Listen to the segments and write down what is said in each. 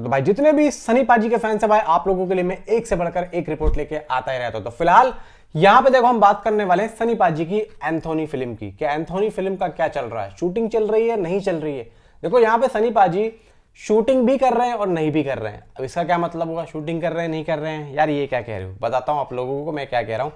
तो भाई जितने भी सनी पाजी के फैंस है भाई, आप लोगों के लिए मैं एक से बढ़कर एक रिपोर्ट लेके आता ही रहता हूं। तो फिलहाल यहां पे देखो हम बात करने वाले हैं सनी पाजी की एंथोनी फिल्म की। क्या एंथोनी फिल्म का क्या चल रहा है, शूटिंग चल रही है नहीं चल रही है? देखो यहाँ पे सनी पाजी शूटिंग भी कर रहे हैं और नहीं भी कर रहे हैं। अब इसका क्या मतलब होगा, शूटिंग कर रहे हैं नहीं कर रहे हैं? यार ये क्या कह रहे हो, बताता हूँ आप लोगों को मैं क्या कह रहा हूँ।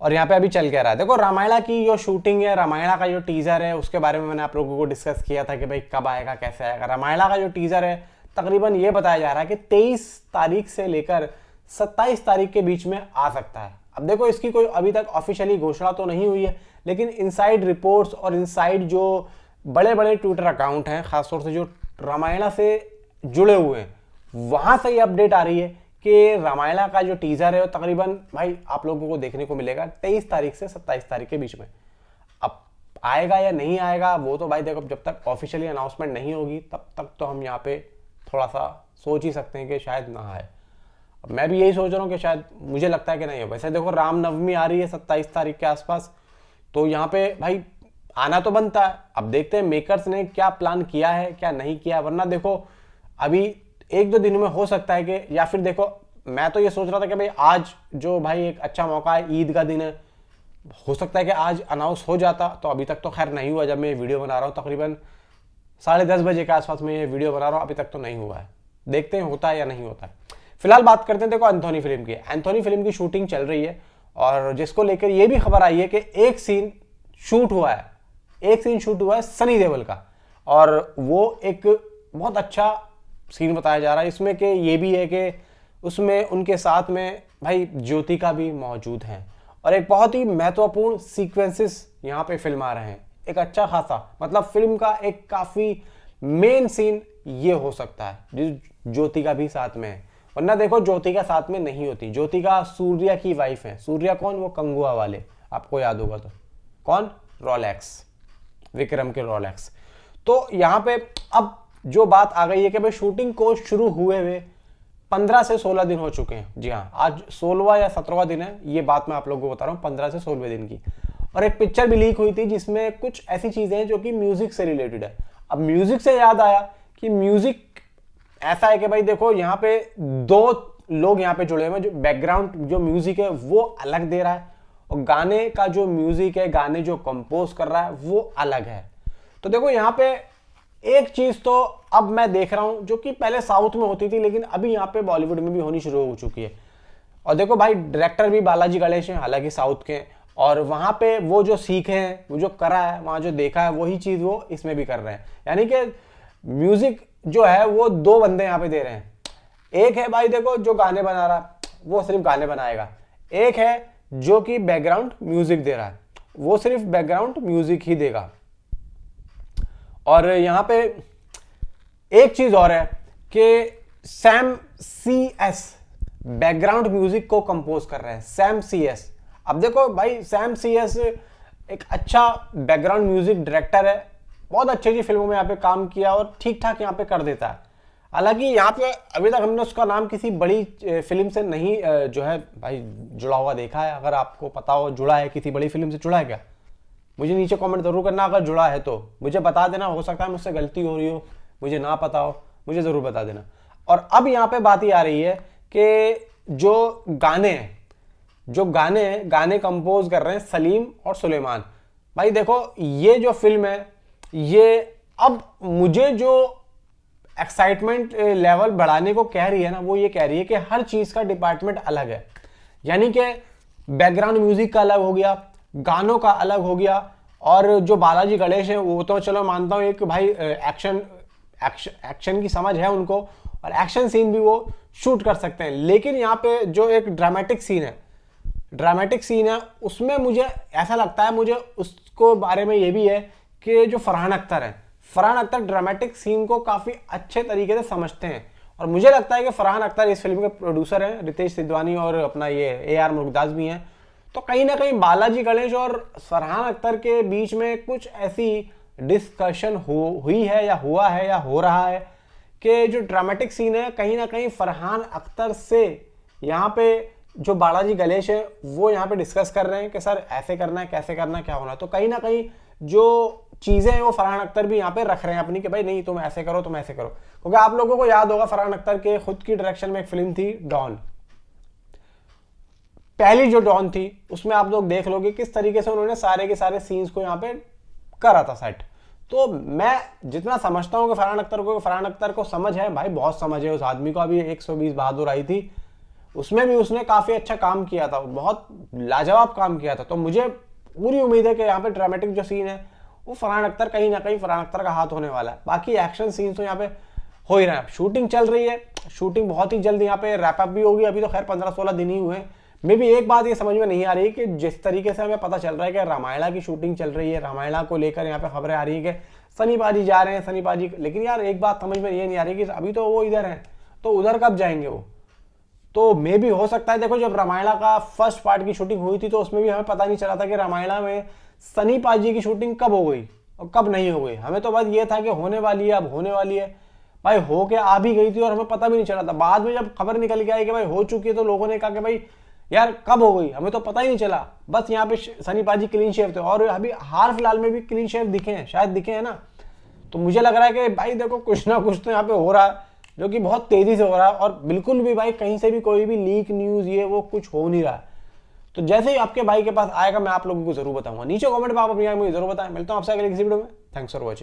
और यहाँ पे अभी चल क्या रहा है, देखो रामायणा की जो शूटिंग है, रामायणा का जो टीजर है, उसके बारे में मैंने आप लोगों को डिस्कस किया था कि भाई कब आएगा कैसे आएगा। रामायणा का जो टीजर है तकरीबन ये बताया जा रहा है कि 23 तारीख से लेकर 27 तारीख के बीच में आ सकता है। अब देखो इसकी कोई अभी तक ऑफिशियली घोषणा तो नहीं हुई है, लेकिन इनसाइड रिपोर्ट्स और इनसाइड जो बड़े बड़े ट्विटर अकाउंट हैं, खासतौर से जो रामायणा से जुड़े हुए हैं, वहां से ये अपडेट आ रही है कि रामायणा का जो टीजर है वो तकरीबन भाई आप लोगों को देखने को मिलेगा 23 तारीख से 27 तारीख के बीच में। अब आएगा या नहीं आएगा वो तो भाई देखो जब तक ऑफिशियली अनाउंसमेंट नहीं होगी तब तक तो हम यहाँ पे थोड़ा सा सोच ही सकते हैं कि शायद ना आए। अब मैं भी यही सोच रहा हूँ कि शायद, मुझे लगता है कि नहीं हो। वैसे देखो रामनवमी आ रही है 27 तारीख के आसपास, तो यहाँ पे भाई आना तो बनता है। अब देखते हैं मेकर्स ने क्या प्लान किया है क्या नहीं किया, वरना देखो अभी एक दो दिन में हो सकता है कि, या फिर देखो मैं तो ये सोच रहा था कि भाई आज जो भाई एक अच्छा मौका है, ईद का दिन है, हो सकता है कि आज अनाउंस हो जाता। तो अभी तक तो खैर नहीं हुआ। जब मैं ये वीडियो बना रहा हूँ तकरीबन 10:30 बजे के आसपास में ये वीडियो बना रहा हूँ, अभी तक तो नहीं हुआ है। देखते हैं होता है या नहीं होता है। फिलहाल बात करते हैं देखो एंथोनी फिल्म की। एंथोनी फिल्म की शूटिंग चल रही है और जिसको लेकर ये भी खबर आई है कि एक सीन शूट हुआ है सनी देओल का, और वो एक बहुत अच्छा सीन बताया जा रहा है इसमें। कि ये भी है कि उसमें उनके साथ में भाई ज्योतिका भी मौजूद हैं और एक बहुत ही महत्वपूर्ण सीक्वेंसेस यहाँ पे फिल्म आ रहे हैं। एक अच्छा खासा मतलब फिल्म का एक काफी मेन सीन ये हो सकता है जिस ज्योतिका भी साथ में है, वरना देखो ज्योतिका साथ में नहीं होती। ज्योतिका सूर्या की वाइफ है। सूर्या कौन? वो कंगुआ वाले, आपको याद होगा तो कौन? रोलेक्स, विक्रम के रोलेक्स। तो यहाँ पे अब जो बात आ गई है कि भाई शूटिंग को शुरू हुए 15 से 16 दिन हो चुके हैं। जी हाँ, आज 16वां या 17वां दिन है, ये बात मैं आप लोगों को बता रहा हूँ, 15 से 16वें दिन की। और एक पिक्चर भी लीक हुई थी जिसमें कुछ ऐसी चीजें हैं जो कि म्यूजिक से रिलेटेड है। अब म्यूजिक से याद आया कि म्यूजिक ऐसा है कि भाई देखो यहाँ पे दो लोग यहाँ पे जुड़े हुए हैं। जो बैकग्राउंड जो म्यूजिक है वो अलग दे रहा है और गाने का जो म्यूजिक है, गाने जो कंपोज कर रहा है वो अलग है। तो देखो यहाँ पे एक चीज तो अब मैं देख रहा हूं जो कि पहले साउथ में होती थी लेकिन अभी यहाँ पे बॉलीवुड में भी होनी शुरू हो चुकी है। और देखो भाई डायरेक्टर भी बालाजी गणेश हैं, हालांकि साउथ के, और वहां पे वो जो सीखे हैं, वो जो करा है, वहां जो देखा है वही चीज वो इसमें भी कर रहे हैं। यानी कि म्यूजिक जो है वो दो बंदे यहाँ पे दे रहे हैं। एक है भाई देखो जो गाने बना रहा है, वो सिर्फ गाने बनाएगा। एक है जो कि बैकग्राउंड म्यूजिक दे रहा है, वो सिर्फ बैकग्राउंड म्यूजिक ही देगा। और यहां पे एक चीज और है कि सैम CS बैकग्राउंड म्यूजिक को कंपोज कर रहे हैं। सैम CS, अब देखो भाई सैम CS एक अच्छा बैकग्राउंड म्यूजिक डायरेक्टर है, बहुत अच्छी अच्छी फिल्मों में यहाँ पे काम किया और ठीक ठाक यहाँ पे कर देता है। हालांकि यहाँ पे अभी तक हमने उसका नाम किसी बड़ी फिल्म से नहीं जो है भाई जुड़ा हुआ देखा है। अगर आपको पता हो जुड़ा है, किसी बड़ी फिल्म से जुड़ा है क्या, मुझे नीचे कमेंट जरूर करना। अगर जुड़ा है तो मुझे बता देना, हो सकता है मुझसे गलती हो रही हो, मुझे ना पता हो, मुझे जरूर बता देना। और अब यहाँ पे बात ही आ रही है कि जो गाने हैं, गाने कंपोज कर रहे हैं सलीम और सुलेमान। भाई देखो ये जो फिल्म है, ये अब मुझे जो एक्साइटमेंट लेवल बढ़ाने को कह रही है ना, वो ये कह रही है कि हर चीज का डिपार्टमेंट अलग है। यानी कि बैकग्राउंड म्यूजिक का अलग हो गया, गानों का अलग हो गया, और जो बालाजी गणेश है वो तो चलो मानता हूं एक भाई एक्शन की समझ है उनको और एक्शन सीन भी वो शूट कर सकते हैं। लेकिन यहाँ पे जो एक ड्रामेटिक सीन है उसमें मुझे ऐसा लगता है, मुझे उसको बारे में ये भी है कि जो फरहान अख्तर ड्रामेटिक सीन को काफी अच्छे तरीके से समझते हैं। और मुझे लगता है कि फरहान अख्तर इस फिल्म के प्रोड्यूसर हैं, रितेश सिद्धवानी और अपना ये AR मुर्गदास भी हैं। तो कहीं ना कहीं बालाजी गणेश और फरहान अख्तर के बीच में कुछ ऐसी डिस्कशन हुई है या हुआ है या हो रहा है कि जो ड्रामेटिक सीन है कहीं ना कहीं फरहान अख्तर से यहाँ पे जो बालाजी गणेश है वो यहाँ पे डिस्कस कर रहे हैं कि सर ऐसे करना है, कैसे करना है, क्या होना है। तो कहीं ना कहीं जो चीजें हैं वो फरहान अख्तर भी यहाँ पे रख रहे हैं अपनी कि भाई नहीं तुम ऐसे करो, तुम ऐसे करो। क्योंकि आप लोगों को याद होगा फरहान अख्तर के खुद की डायरेक्शन में एक फिल्म थी डॉन, पहली जो डॉन थी उसमें आप लोग देख लोगे किस तरीके से उन्होंने सारे के सारे सीन्स को यहाँ पे करा था सेट। तो मैं जितना समझता हूँ कि फरहान अख्तर को समझ है भाई, बहुत समझ है उस आदमी को। अभी 120 बहादुर आई थी, उसमें भी उसने काफी अच्छा काम किया था, बहुत लाजवाब काम किया था। तो मुझे पूरी उम्मीद है कि यहाँ पे ड्रामेटिक जो सीन है वो फरहान अख्तर कहीं ना कहीं फरहान अख्तर का हाथ होने वाला है। बाकी एक्शन सीन तो यहाँ पे हो ही रहा है, शूटिंग चल रही है, शूटिंग बहुत ही जल्द यहाँ पे रैपअप भी होगी। अभी तो खैर 15-16 दिन ही हुए। मे भी एक बात ये समझ में नहीं आ रही कि जिस तरीके से हमें पता चल रहा है कि रामायणा की शूटिंग चल रही है, रामायणा को लेकर यहाँ पे खबरें आ रही है कि सनी पाजी जा रहे हैं, सनी पाजी, लेकिन यार एक बात समझ में ये नहीं आ रही कि अभी तो वो इधर है, तो उधर कब जाएंगे वो। तो मे भी हो सकता है, देखो जब रामायणा का फर्स्ट पार्ट की शूटिंग हुई थी तो उसमें भी हमें पता नहीं चला था कि रामायणा में सनी पाजी की शूटिंग कब हो गई और कब नहीं हो गई। हमें तो बस ये था कि होने वाली है, अब होने वाली है भाई, हो के आ भी गई थी और हमें पता भी नहीं चला था। बाद में जब खबर निकल के आई कि भाई हो चुकी है तो लोगों ने कहा कि भाई यार कब हो गई, हमें तो पता ही नहीं चला। बस यहाँ पे सनी पाजी क्लीन शेव थे और अभी हाल फिलहाल में भी क्लीन शेव दिखे हैं, शायद दिखे हैं ना। तो मुझे लग रहा है कि भाई देखो कुछ ना कुछ तो यहाँ पे हो रहा है, जो कि बहुत तेजी से हो रहा है और बिल्कुल भी भाई कहीं से भी कोई भी लीक न्यूज ये वो कुछ हो नहीं रहा है। तो जैसे ही आपके भाई के पास आएगा मैं आप लोगों को जरूर बताऊंगा। नीचे कमेंट में आप अपनी राय मुझे जरूर बताएं। मिलता हूं आपसे अगले किसी वीडियो में। Thanks for watching.